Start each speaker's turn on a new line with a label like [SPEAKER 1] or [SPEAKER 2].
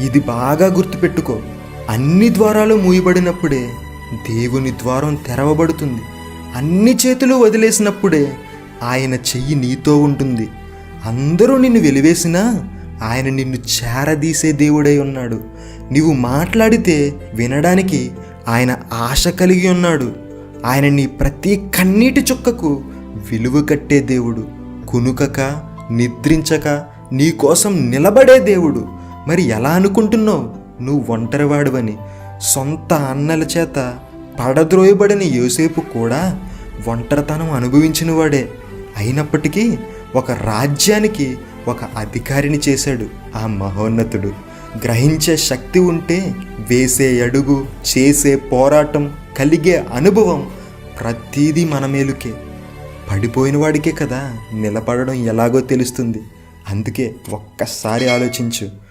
[SPEAKER 1] ఇది బాగా గుర్తుపెట్టుకో. అన్ని ద్వారాలు మూయబడినప్పుడే దేవుని ద్వారం తెరవబడుతుంది. అన్ని చేతులు వదిలేసినప్పుడే ఆయన చెయ్యి నీతో ఉంటుంది. అందరూ నిన్ను వెలివేసినా ఆయన నిన్ను చేరదీసే దేవుడై ఉన్నాడు. నీవు మాట్లాడితే వినడానికి ఆయన ఆశ కలిగి ఉన్నాడు. ఆయన నీ ప్రతి కన్నీటి చుక్కకు విలువ కట్టే దేవుడు. కునుకక నిద్రించక నీ కోసం నిలబడే దేవుడు. మరి ఎలా అనుకుంటున్నావు నువ్వు ఒంటరివాడువని? సొంత అన్నల చేత పడద్రోయబడిన యోసేపు కూడా ఒంటరితనం అనుభవించిన వాడే. అయినప్పటికీ ఒక రాజ్యానికి ఒక అధికారిని చేశాడు ఆ మహోన్నతుడు. గ్రహించే శక్తి ఉంటే వేసే అడుగు, చేసే పోరాటం, కలిగే అనుభవం ప్రతీదీ మన మేలుకే. పడిపోయిన వాడికే కదా నిలబడడం ఎలాగో తెలుస్తుంది. అందుకే ఒక్కసారి ఆలోచించు.